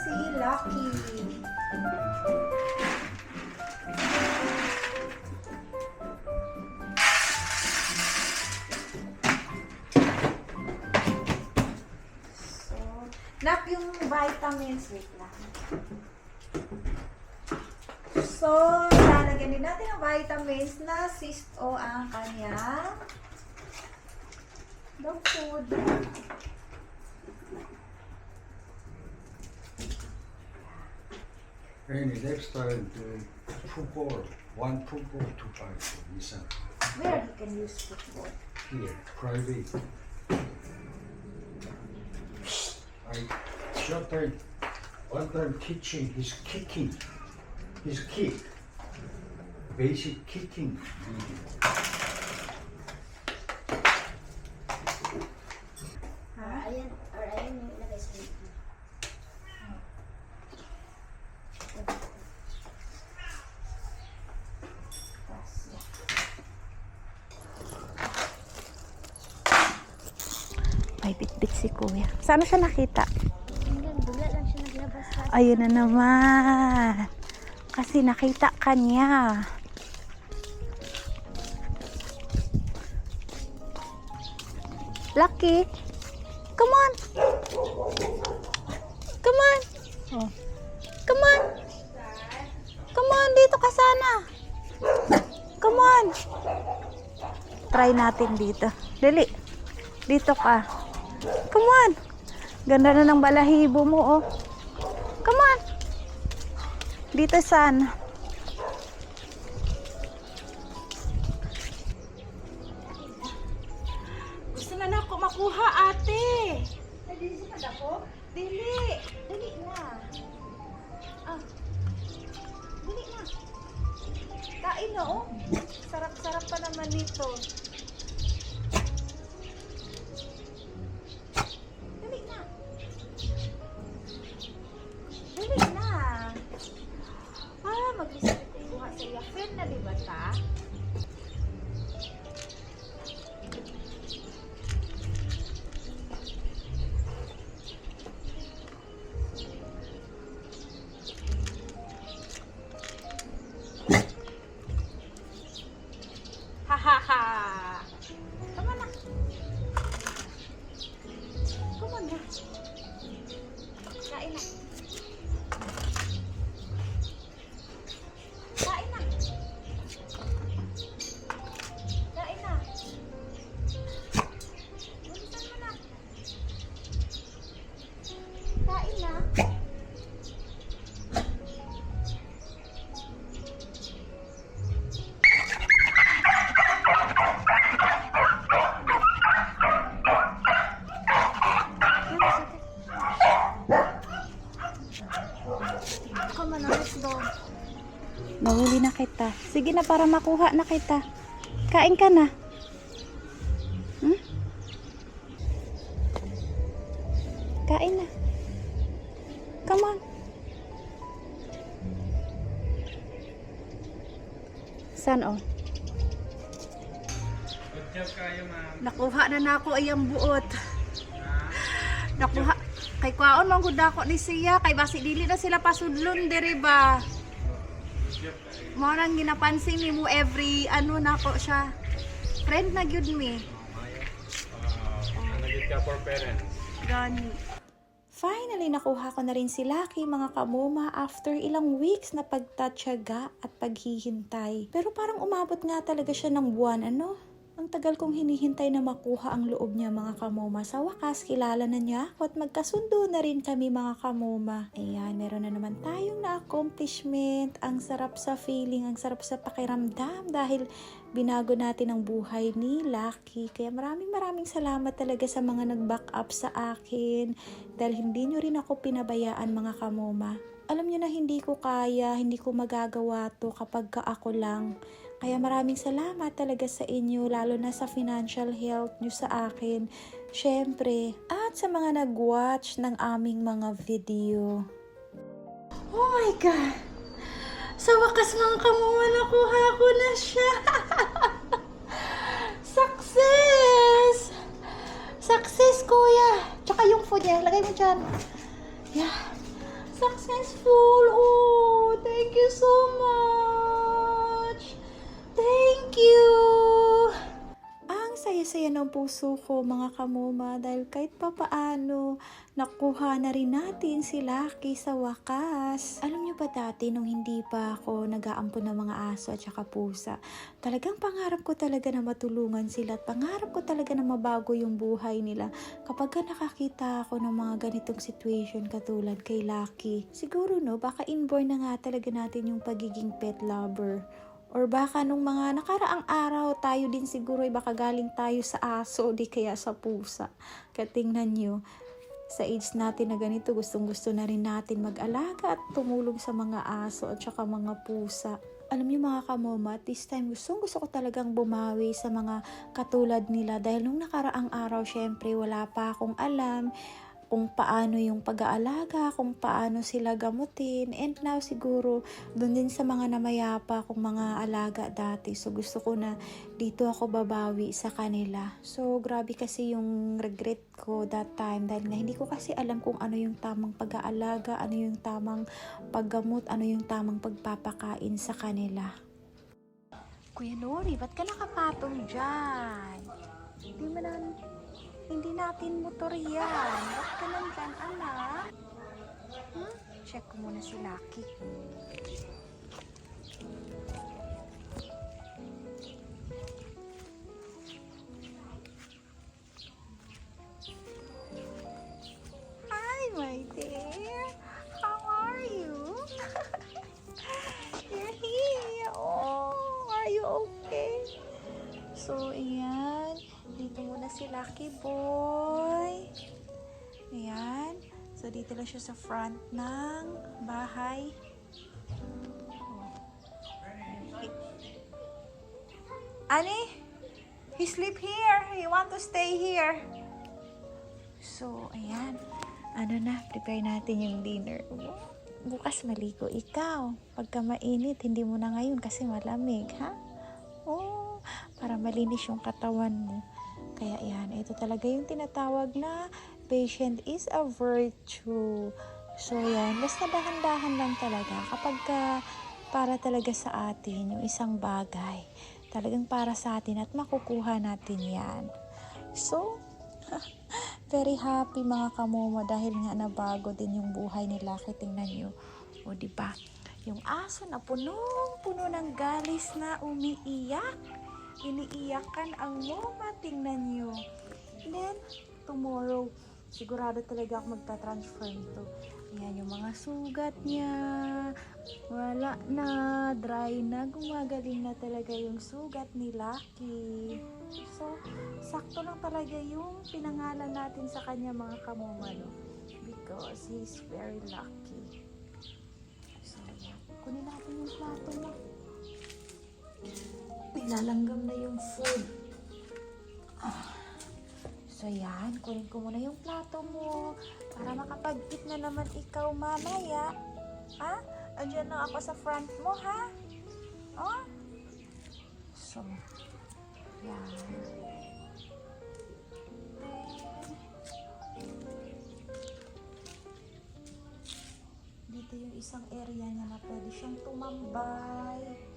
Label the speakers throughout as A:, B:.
A: si Lucky. So, nak yung vitamins. Wait lang. So, lalagyan din natin ang vitamins na Cysto ang kanyang dog food.
B: And next time to football, one football to five Nissan.
A: Where he can use football?
B: Here, private. I shot time, one time teaching his kicking, his kick, basic kicking.
C: Ayan, or ayan yung ilagay sa loob.
D: May bitbit si kuya. Saan siya nakita?
C: Hanggang bigla lang siya naglabas sa...
D: Ayun na naman. Kasi nakita ka niya. Lucky. Come on. Come on. Oh. Come on. Come on, dito ka sana. Come on. Try natin dito. Dali. Dito ka. Come on. Ganda na ng balahibo mo, oh. Come on. Dito sana. Gusto na ako makuha, ate.
A: Ay, di siya ako?
D: Dili. Dali na. Ah. Dali na. Kain na, oh. Sarap-sarap pa naman nito. Dali na. Dali na. Ah, mag-isip kuha sa iya. Friend na, di ba ta? Ha ha ha. Come on na. Come on na. Kain na. Kain na. Kain na. Bilisan mo na. Kain na. Come on, let's go. Nahuli na kita. Sige na, para makuha na kita. Kain ka na. Hmm? Kain na. Come on. Saan, oh?
E: Good job kayo, ma'am.
D: Nakuha na ako ayang buot. Nakuha. Kay kwaon man gud ako ni siya kay basi dili na sila pasudlon diri ba.
E: Good job kayo.
D: Mo nang ginapansin ni mo every ano nako siya. Friend na gyud mi.
E: Nagit ka for parents.
D: Gani. Finally, nakuha ko na rin si Lucky, mga kamuma, after ilang weeks na pagtatyaga at paghihintay. Pero parang umabot nga talaga siya ng buwan, ano? Ang tagal kong hinihintay na makuha ang loob niya, mga kamuma. Sa wakas, kilala na niya ako at magkasundo na rin kami, mga kamuma. Ayan, meron na naman tayong na-accomplishment. Ang sarap sa feeling, ang sarap sa pakiramdam dahil binago natin ang buhay ni Lucky. Kaya maraming salamat talaga sa mga nag-back up sa akin dahil hindi nyo rin ako pinabayaan, mga kamuma. Alam nyo na hindi ko kaya, hindi ko magagawa to kapag ka ako lang. Kaya maraming salamat talaga sa inyo, lalo na sa financial help nyo sa akin. Syempre, at sa mga nag-watch ng aming mga video. Oh my God! Sa wakas, mga kamuma, nakuha ko na siya! Success! Success, kuya! Tsaka yung food niya, lagay mo dyan. Yeah. Successful! Oh, thank you so much! Thank you! Ang saya-saya ng puso ko mga kamoma dahil kahit papaano nakuha na rin natin si Lucky sa wakas. Alam niyo ba dati nung hindi pa ako nag-aampon ng mga aso at saka pusa, talagang pangarap ko talaga na matulungan sila at pangarap ko talaga na mabago yung buhay nila kapag ka nakakita ako ng mga ganitong situation katulad kay Lucky. Siguro no, baka inborn na nga talaga natin yung pagiging pet lover. Or baka nung mga nakaraang araw, tayo din siguro ay baka galing tayo sa aso, di kaya sa pusa. Kaya tingnan nyo, sa age natin na ganito, gustong-gusto na rin natin mag-alaga at tumulong sa mga aso at saka mga pusa. Alam niyo mga kamoma, this time gusto ko talagang bumawi sa mga katulad nila dahil nung nakaraang araw, syempre wala pa akong alam kung paano yung pag-aalaga, kung paano sila gamutin, and now siguro doon din sa mga namayapa kong mga alaga dati. So gusto ko na dito ako babawi sa kanila. So grabe kasi yung regret ko that time dahil nga hindi ko kasi alam kung ano yung tamang pag-aalaga, ano yung tamang paggamot, ano yung tamang pagpapakain sa kanila. Kuya Nori, ba't ka nakapatong dyan? Hindi natin motor yan. Ba't ka nandyan, anak? Check ko muna si Lucky. Hi, my dear. How are you? You're here. Oh, are you okay? So, ayan. Dito muna si Lucky Boy. Ayan. So, dito lang siya sa front ng bahay. Ani? He sleep here. He want to stay here. So, ayan. Ano na, prepare natin yung dinner. Bukas maligo ikaw. Pagka mainit, hindi mo na ngayon kasi malamig, ha? Oh, para malinis yung katawan mo. Kaya yan, ito talaga yung tinatawag na patient is a virtue. So yan, basta dahan-dahan lang talaga kapag para talaga sa atin yung isang bagay. Talagang para sa atin at makukuha natin yan. So, very happy mga kamomo dahil nga nabago din yung buhay ni Lucky. Tingnan nyo. O diba? Yung aso na punong-puno ng galis na umiiyak. Iniiyakan ang moma, tingnan nyo. Then, tomorrow, sigurado talaga ako magta-transfer nito. Ayan yung mga sugat niya. Wala na, dry na, gumagaling na talaga yung sugat ni Lucky. So, sakto lang talaga yung pinangalan natin sa kanya mga kamoma, no? Because he's very lucky. So, ayan. Kunin natin yung plato mo. Nilalanggam na yung food. So yan, kunin ko muna yung plato mo para makapag-eat na naman ikaw mamaya. Ha? Andiyan na ako sa front mo, ha? Oh? So, yan. Dito yung isang area niya na pwede siyang tumambay.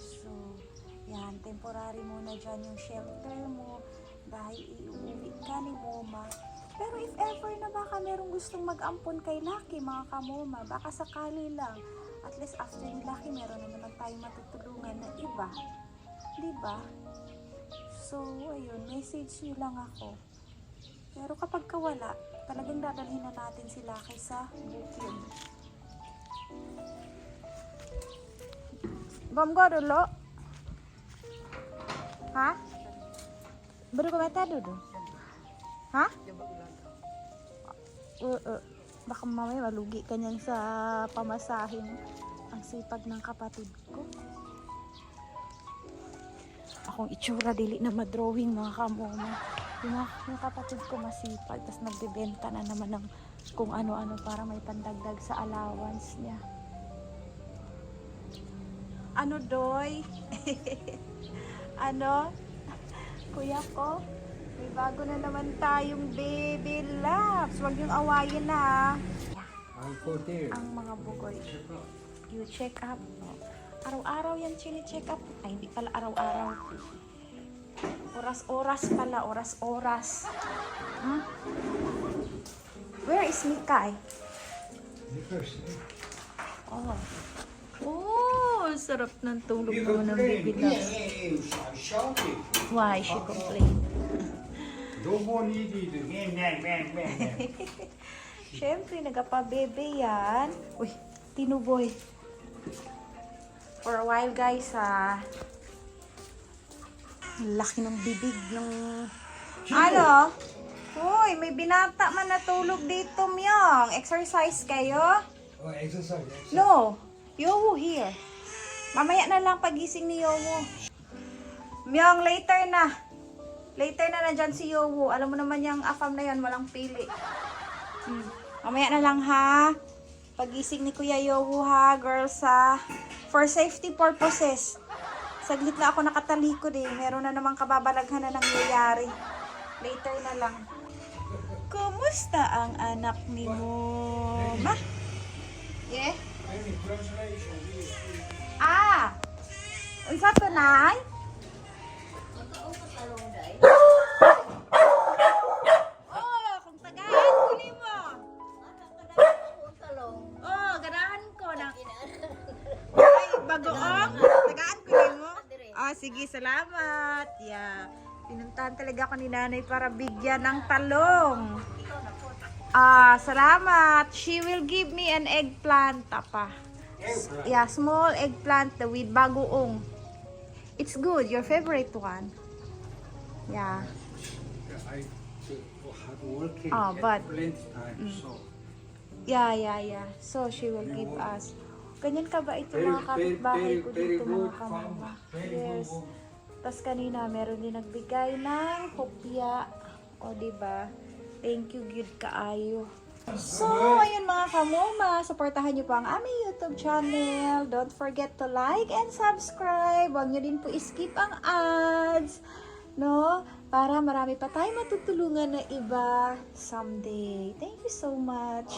D: So, yan, temporary muna dyan yung shelter mo dahil iuwi ka ni Moma. Pero if ever na baka merong gustong mag-ampon kay Lucky, mga kamoma, baka sakali lang. At least after ni Lucky, meron na naman tayong matutulungan na iba. Diba? So, ayun, message nyo lang ako. Pero kapag kawala, talagang dadalhin na natin si Lucky sa bukid. Bom ko dulu. Ha? Baru kumata dulu. Ha? Baka mamaya malugi ka niyan sa pamasahin. Ang sipag ng kapatid ko. Akong itsura dili na madrawing mga kamoma. Yung kapatid ko masipag. Tapos nagbebenta na naman ng kung ano-ano para may pandagdag sa allowance niya. Ano, Doy? Ano? Kuya ko? May bago na naman tayong baby loves. Huwag niyong awayin na.
B: I'll go there.
D: Ang mga bugoy. You check up. Araw-araw yan chine-check up. Ay, hindi pala araw-araw. Oras-oras pala. Oras-oras. Huh? Where is Mikay?
B: Because
D: Oh. Oh, sarap ng tulog naman ng baby loves.
B: shouting.
D: Why she complained?
B: Don't go needy.
D: Siyempre, nagapa-bebe yan. Uy, tinuboy. For a while, guys, laki ng bibig ng... Ano? Uy, may binata man natulog dito, Myong. Exercise kayo?
B: Oh, exercise.
D: No. Yowo here. Mamaya na lang pagising ni Yowo. Myong, later na. Later na nandyan si Yowo. Alam mo naman yung afam na yan, walang pili. Mamaya na lang ha. Pagising ni Kuya Yowo ha, girls ha. For safety purposes. Saglit na ako nakatalikod eh. Meron na namang kababalaghan na nangyayari. Later na lang. Kumusta ang anak ni mo? Ma? Yeah? Ah! Isa to, Nay? Oh, kung tagaan ko ni mo. Oh, ganahan ko na. Ay, bagoong. Tagaan ko ni mo. Ah, sige, salamat. Yeah. Pinuntahan talaga ako ni nanay para bigyan ng talong. Ah, salamat. She will give me an eggplant, tapa. Yeah, small eggplant with bagoong. It's good. Your favorite one. Yeah.
B: I had working
D: Oh, but-
B: plenty time, so
D: Yeah. So, she will give us. Ganyan ka ba ito mga kapitbahay ko dito mga kamama? Yes. Tapos kanina, meron din nagbigay ng kopya. O, diba? Thank you, good kaayo. So, ayun mga kamoma. Supportahan nyo po ang aming YouTube channel. Don't forget to like and subscribe. Huwag nyo din po skip ang ads. No? Para marami pa tayo matutulungan na iba someday. Thank you so much.